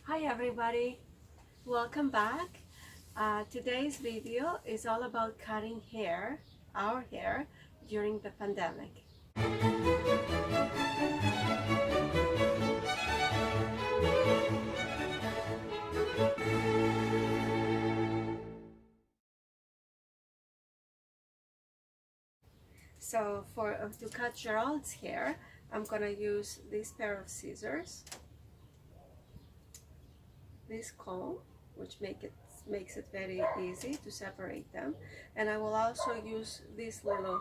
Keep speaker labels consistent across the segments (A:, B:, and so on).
A: Hi everybody, welcome back. Today's video is all about cutting hair, our hair, during the pandemic. So to cut Gerald's hair, I'm gonna use this pair of scissors, this comb, which makes it very easy to separate them, and I will also use this little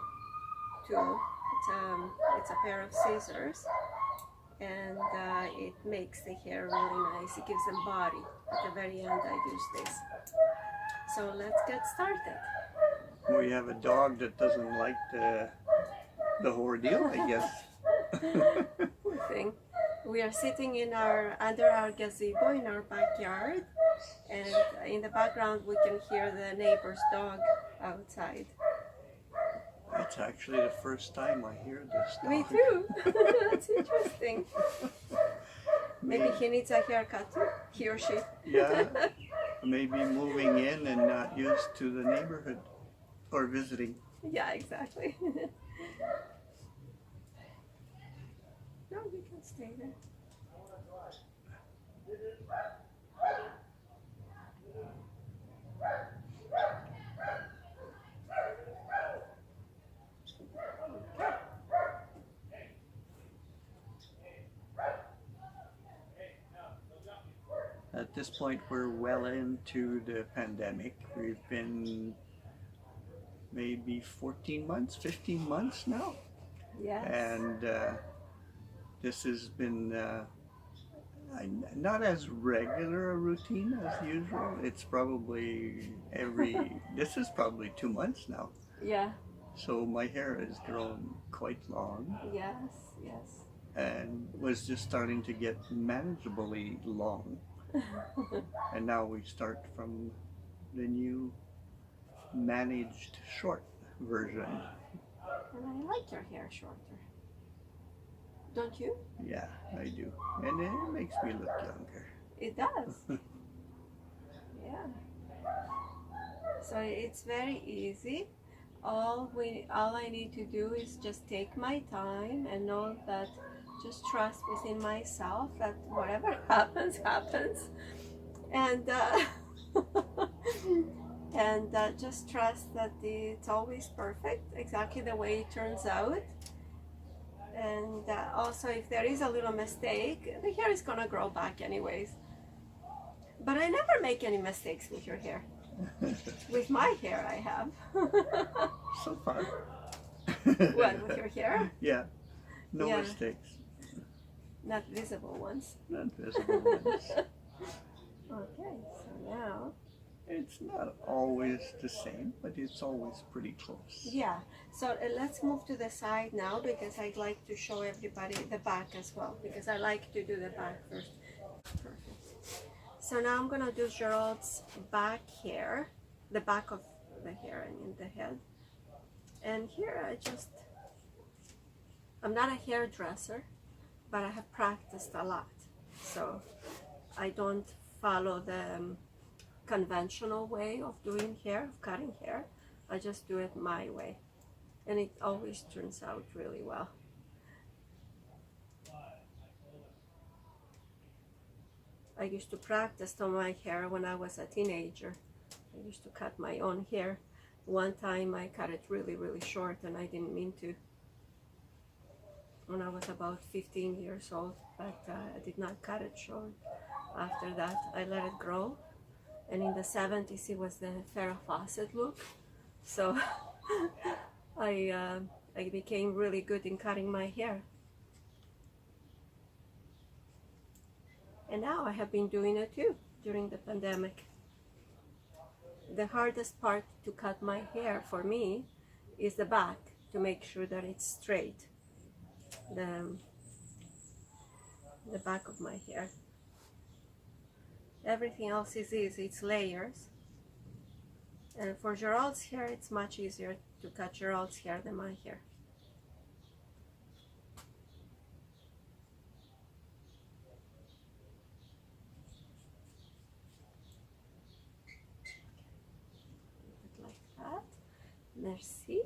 A: tool. It's a pair of scissors, and it makes the hair really nice. It gives them body. At the very end I use this. So let's get started.
B: We have a dog that doesn't like the ordeal, I guess.
A: Poor thing. We are sitting under our gazebo in our backyard, and in the background we can hear the neighbor's dog outside.
B: It's actually the first time I hear this dog.
A: Me too. That's interesting. Maybe he needs a haircut too, he or she.
B: Yeah, maybe moving in and not used to the neighborhood or visiting.
A: Yeah, exactly. No, you can stay there.
B: At this point, we're well into the pandemic. We've been maybe 14 months, 15 months now.
A: Yes.
B: And this has been not as regular a routine as usual. It's probably this is probably 2 months now.
A: Yeah.
B: So my hair has grown quite long.
A: Yes, yes.
B: And was just starting to get manageably long. And now we start from the new managed short version.
A: And I like your hair shorter. Don't you?
B: Yeah, I do. And it makes me look younger.
A: It does. Yeah. So it's very easy. All I need to do is just take my time and know that, just trust within myself that whatever happens, happens. And just trust that it's always perfect, exactly the way it turns out. And also, if there is a little mistake, the hair is gonna grow back anyways. But I never make any mistakes with your hair. With my hair I have.
B: So far.
A: What, with your hair?
B: Yeah, no
A: Yeah.
B: mistakes.
A: Not visible ones.
B: Not visible ones.
A: Okay, so now,
B: It's not always the same, but it's always pretty close.
A: yeah, so let's move to the side now, because I'd like to show everybody the back as well, because I like to do the back first. Perfect. So now I'm gonna do Gerald's back hair, the back of the hair and in the head. And here I'm not a hairdresser, but I have practiced a lot. So I don't follow the conventional way of doing hair, of cutting hair. I just do it my way. And it always turns out really well. I used to practice on my hair when I was a teenager. I used to cut my own hair. One time I cut it really, really short, and I didn't mean to. When I was about 15 years old, but I did not cut it short. After that, I let it grow. And in the 70s, it was the Farrah Fawcett look. So I became really good in cutting my hair. And now I have been doing it too during the pandemic. The hardest part to cut my hair for me is the back, to make sure that it's straight. The back of my hair. Everything else is easy, it's layers. And for Gerald's hair, it's much easier to cut Gerald's hair than my hair. Merci.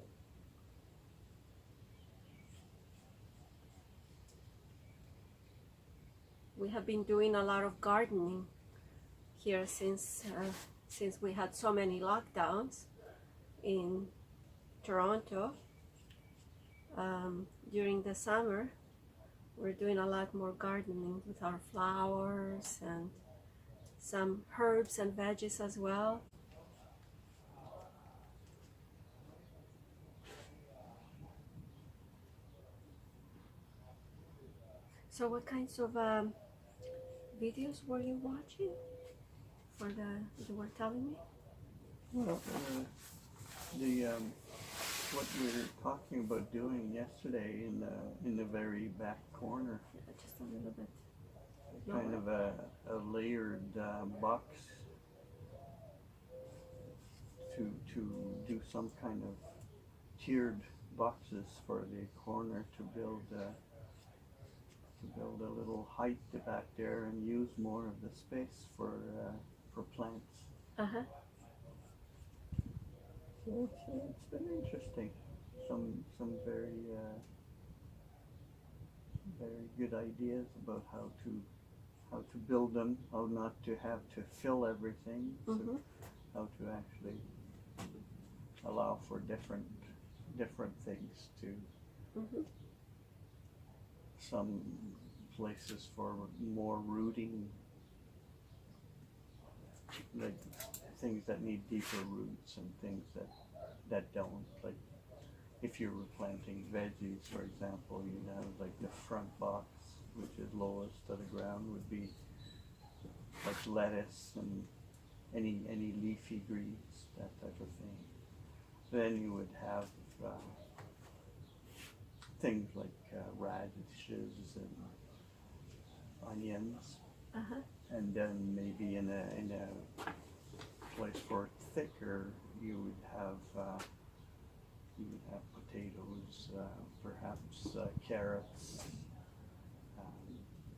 A: We have been doing a lot of gardening here since we had so many lockdowns in Toronto. During the summer, we're doing a lot more gardening with our flowers and some herbs and veggies as well. So what kinds of videos were you watching for you were telling me?
B: Well, what we were talking about doing yesterday in the very back corner,
A: Just a little bit.
B: kind of a layered box to do some kind of tiered boxes for the corner to build a little height back there and use more of the space for plants.
A: Uh-huh.
B: So it's been interesting. Some very good ideas about how to build them, how not to have to fill everything,
A: Mm-hmm.
B: so how to actually allow for different things to
A: Mm-hmm.
B: some places for more rooting, like things that need deeper roots and things that don't. Like if you were planting veggies, for example, you'd have like the front box, which is lowest to the ground, would be like lettuce and any leafy greens, that type of thing. Then you would have things like radishes and onions,
A: Uh-huh.
B: and then maybe in a place for thicker, you would have potatoes, perhaps carrots,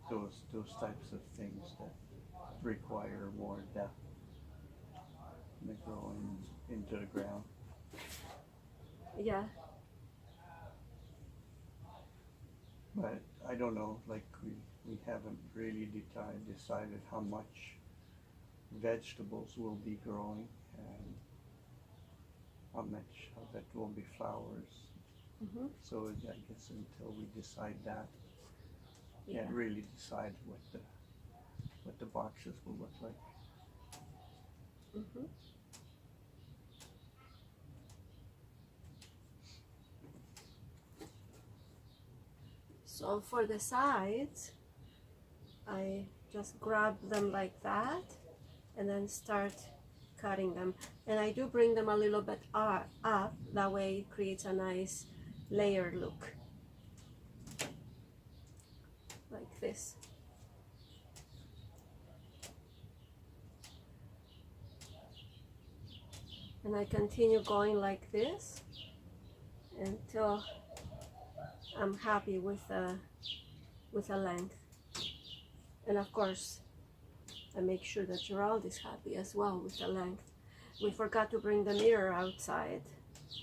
B: those types of things that require more depth. They grow into the ground.
A: Yeah.
B: But I don't know, like we haven't really decided how much vegetables will be growing and how that will be flowers.
A: Mm-hmm.
B: So I guess until we decide that,
A: Yeah.
B: can't really decide what the boxes will look like.
A: Mm-hmm. So for the sides, I just grab them like that and then start cutting them. And I do bring them a little bit up, that way it creates a nice layered look. Like this. And I continue going like this until I'm happy with the length. And of course, I make sure that Gerald is happy as well with the length. We forgot to bring the mirror outside,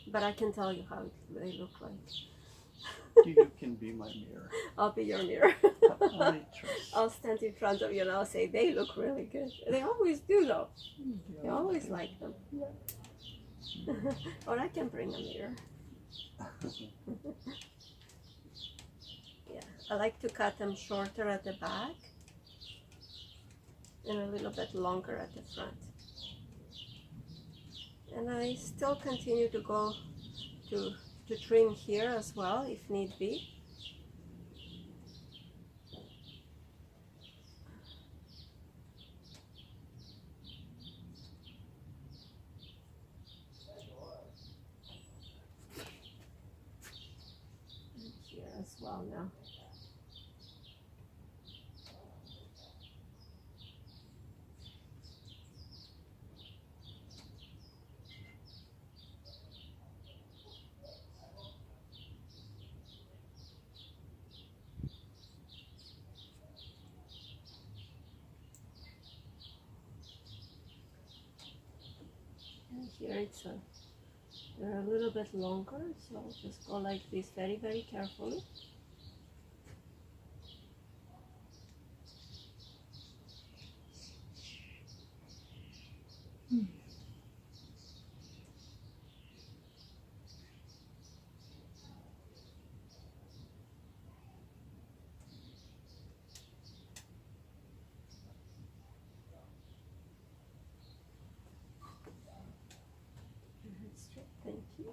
A: but I can tell you how they look like.
B: You can be my mirror.
A: I'll be your mirror.
B: I trust.
A: I'll stand in front of you and I'll say, they look really good. They always do though. I always like them. Or I can bring a mirror. Yeah, I like to cut them shorter at the back and a little bit longer at the front. And I still continue to go to trim here as well if need be. And here as well now. And here it's They're a little bit longer, so I'll just go like this very, very carefully. Straight, thank you.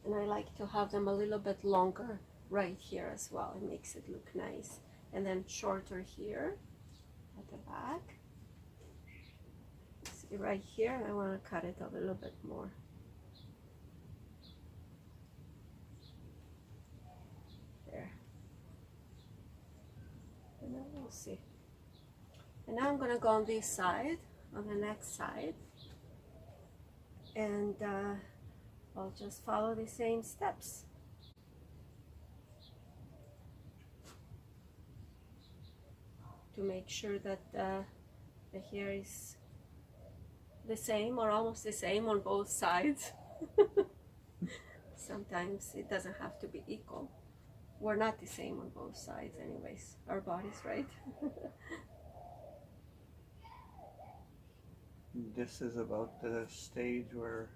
A: And I like to have them a little bit longer right here as well. It makes it look nice. And then shorter here at the back. See right here, I want to cut it a little bit more. There. And then we'll see. And now I'm going to go on this side, on the next side. And I'll just follow the same steps. To make sure that the hair is the same or almost the same on both sides. Sometimes it doesn't have to be equal. We're not the same on both sides anyways, our bodies, right?
B: This is about the stage where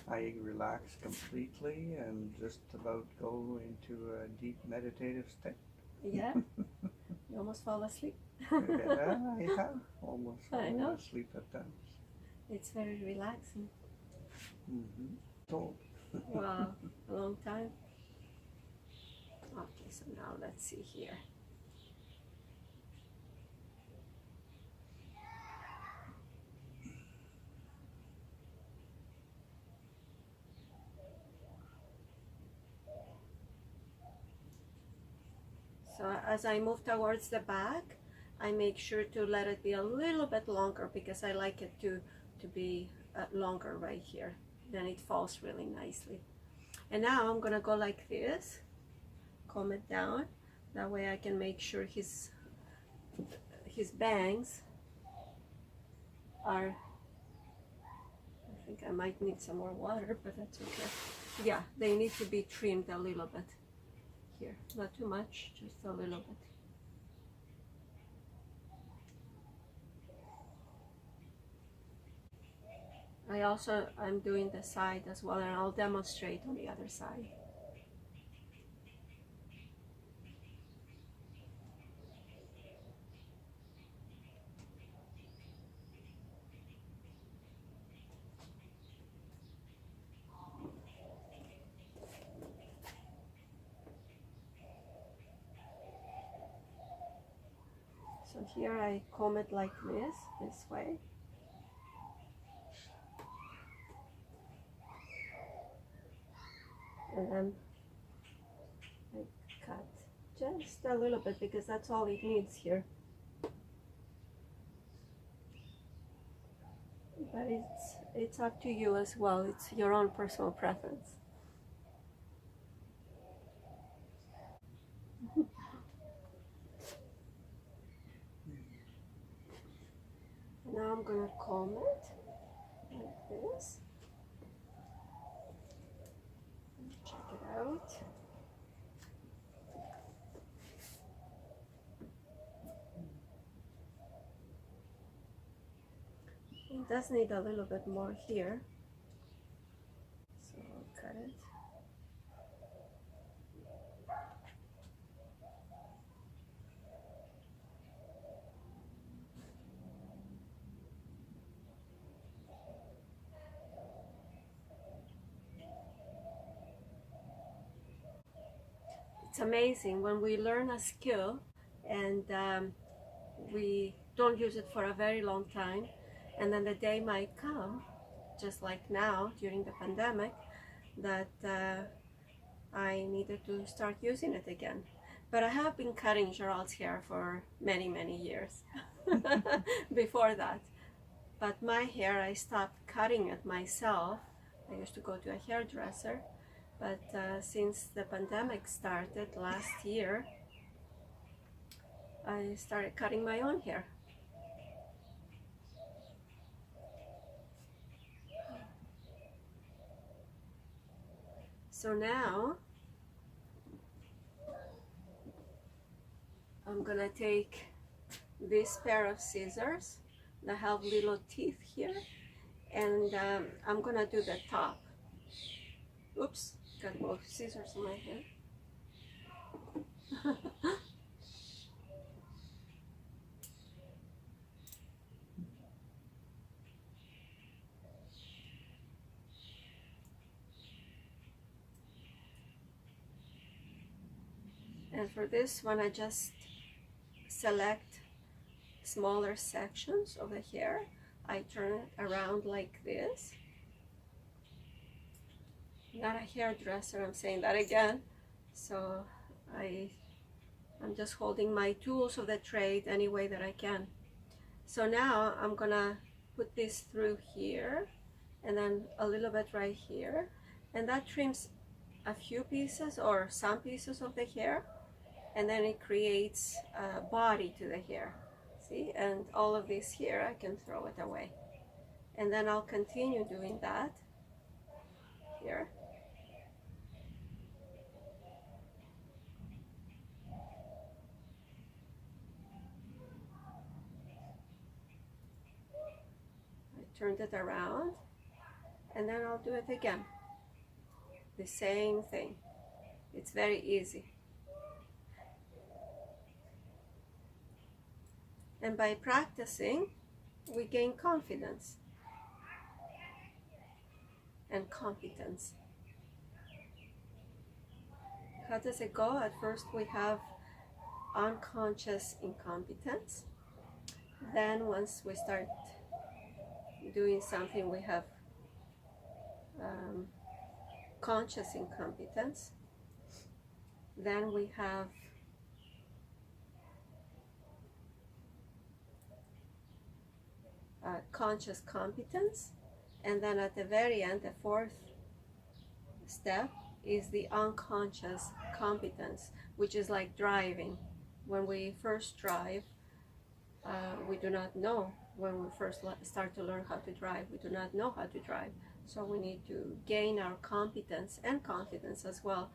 B: I relax completely and just about go into a deep meditative state.
A: Yeah, you almost fall asleep.
B: Yeah, I have almost fallen asleep at times.
A: It's very relaxing.
B: Mm-hmm. So.
A: Wow, a long time. Okay, so now let's see here. So as I move towards the back, I make sure to let it be a little bit longer because I like it to be longer right here. Then it falls really nicely. And now I'm gonna go like this, comb it down. That way I can make sure his bangs are, I think I might need some more water, but that's okay. Yeah, they need to be trimmed a little bit here. Not too much, just a little bit. I'm doing the side as well, and I'll demonstrate on the other side. So here I comb it like this way. And then I cut just a little bit because that's all it needs here. But it's up to you as well. It's your own personal preference. Now I'm gonna comb it like this. Check it out. It does need a little bit more here, so I'll cut it. it's amazing when we learn a skill and we don't use it for a very long time, and then the day might come, just like now during the pandemic, that I needed to start using it again. But I have been cutting Gerald's hair for many, many years before that. But my hair, I stopped cutting it myself. I used to go to a hairdresser. But since the pandemic started last year, I started cutting my own hair. So now I'm gonna take this pair of scissors that have little teeth here, and I'm gonna do the top. Oops, got both scissors in my hand. And for this one, I just select smaller sections of the hair. I turn it around like this. Not a hairdresser, I'm saying that again. So I'm just holding my tools of the trade any way that I can. So now I'm gonna put this through here and then a little bit right here, and that trims a few pieces or some pieces of the hair, and then it creates a body to the hair. See, and all of this here I can throw it away, and then I'll continue doing that here. I turned it around, and then I'll do it again. The same thing. It's very easy. And by practicing, we gain confidence and competence. How does it go? At first we have unconscious incompetence. Then once we start doing something, we have conscious incompetence. Then we have conscious competence, and then at the very end, the fourth step is the unconscious competence, which is like driving. When we first drive, we do not know. When we first start to learn how to drive, we do not know how to drive. So we need to gain our competence and confidence as well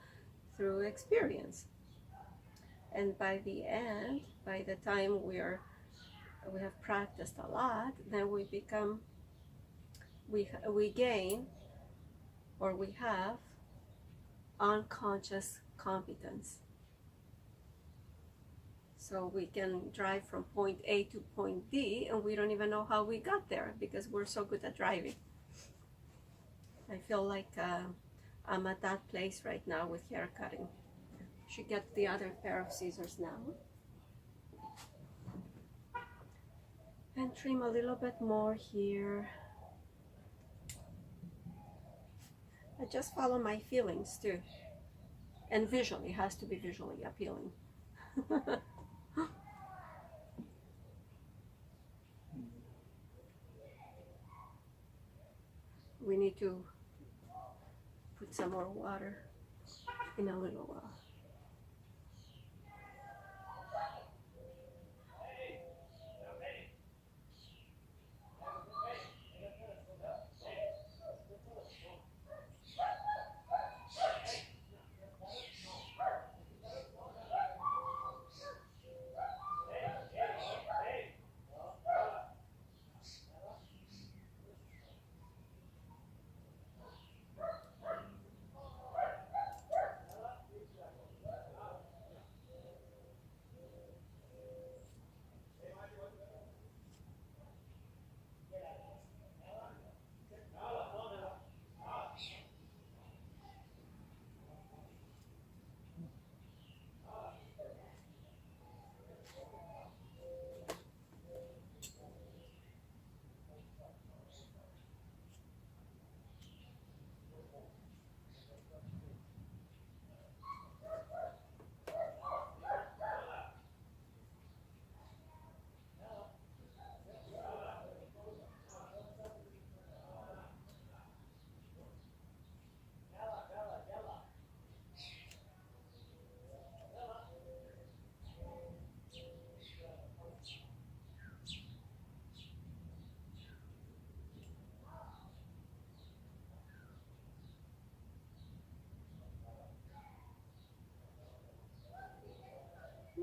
A: through experience. And by the end, by the time we have practiced a lot, then we gain, or we have unconscious competence. So we can drive from point A to point B, and we don't even know how we got there because we're so good at driving. I feel like I'm at that place right now with hair cutting. Should get the other pair of scissors now. And trim a little bit more here. I just follow my feelings too. And visually, it has to be visually appealing. We need to put some more water in a little while.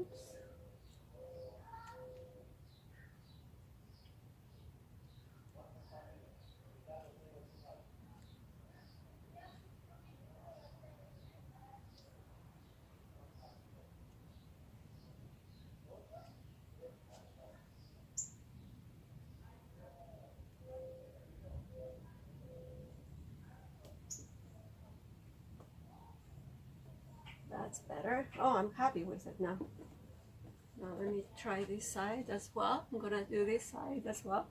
A: Oops. That's better. Oh, I'm happy with it now. Now let me try this side as well. I'm gonna do this side as well.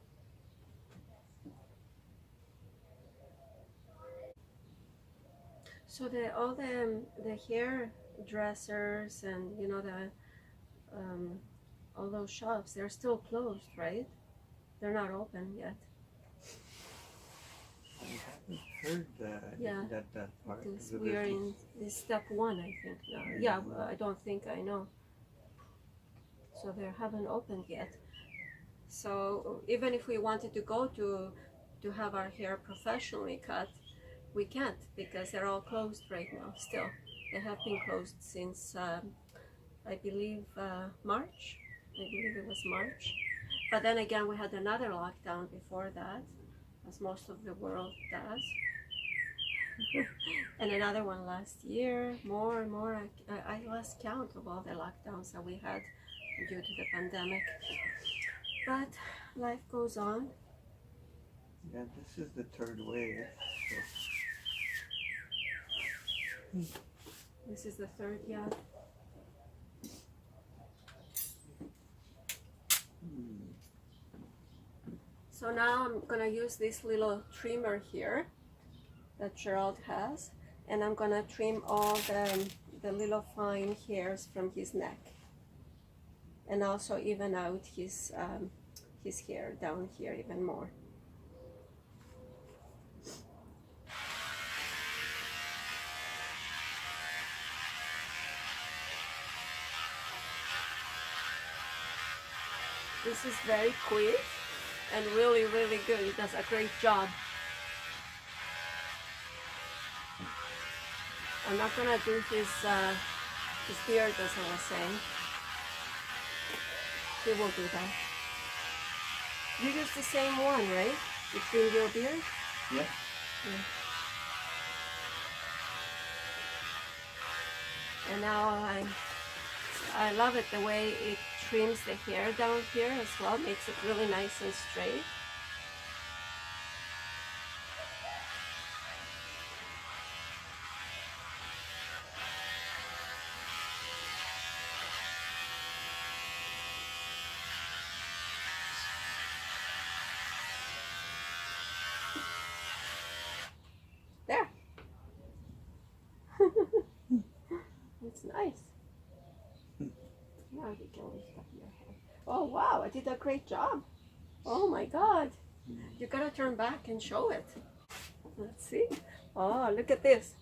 A: So all the hairdressers and all those shops, they're still closed, right? They're not open yet.
B: I haven't heard that.
A: Yeah.
B: That part of
A: Because
B: the
A: we are in
B: business.
A: this step one, I think now. Yeah, well, I don't think I know. So they haven't opened yet. So even if we wanted to go to have our hair professionally cut, we can't because they're all closed right now. Still, they have been closed since I believe March. I believe it was March. But then again, we had another lockdown before that, as most of the world does. And another one last year, more and more. I lost count of all the lockdowns that we had due to the pandemic. But life goes on.
B: Yeah, this is the third wave. So.
A: This is the third, yeah. So now I'm gonna use this little trimmer here that Gerald has, and I'm gonna trim all the little fine hairs from his neck, and also even out his hair down here even more. This is very quick and really, really good. He does a great job. I'm not gonna do his beard as I was saying. He won't do that. You use the same one, right? Between your beard?
B: Yeah.
A: And now I love it the way it trims the hair down here as well. Makes it really nice and straight. There. It's nice. Now you can lift up your head. Oh wow, I did a great job. Oh my God. You gotta turn back and show it. Let's see. Oh, look at this.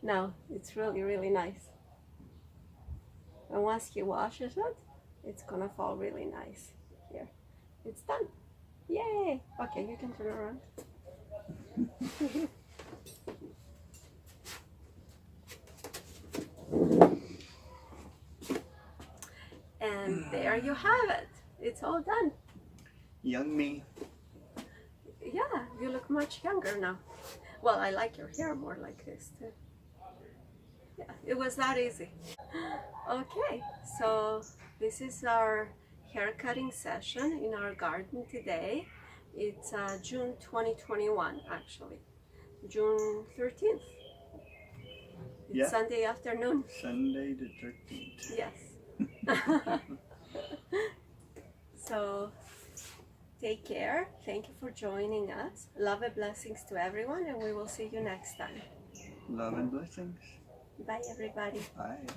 A: Now, it's really, really nice. And once he washes it, it's gonna fall really nice. Here. It's done. Yay! Okay, you can turn around. And there you have it. It's all done.
B: Young me.
A: Yeah, you look much younger now. Well, I like your hair more like this too. Yeah, it was that easy. Okay, so this is our hair cutting session in our garden today. It's June 2021 actually. June 13th. It's
B: Yeah.
A: Sunday afternoon.
B: Sunday the 13th.
A: Yes. So take care. Thank you for joining us. Love and blessings to everyone, and we will see you next time.
B: Love and blessings.
A: Bye, everybody.
B: Bye.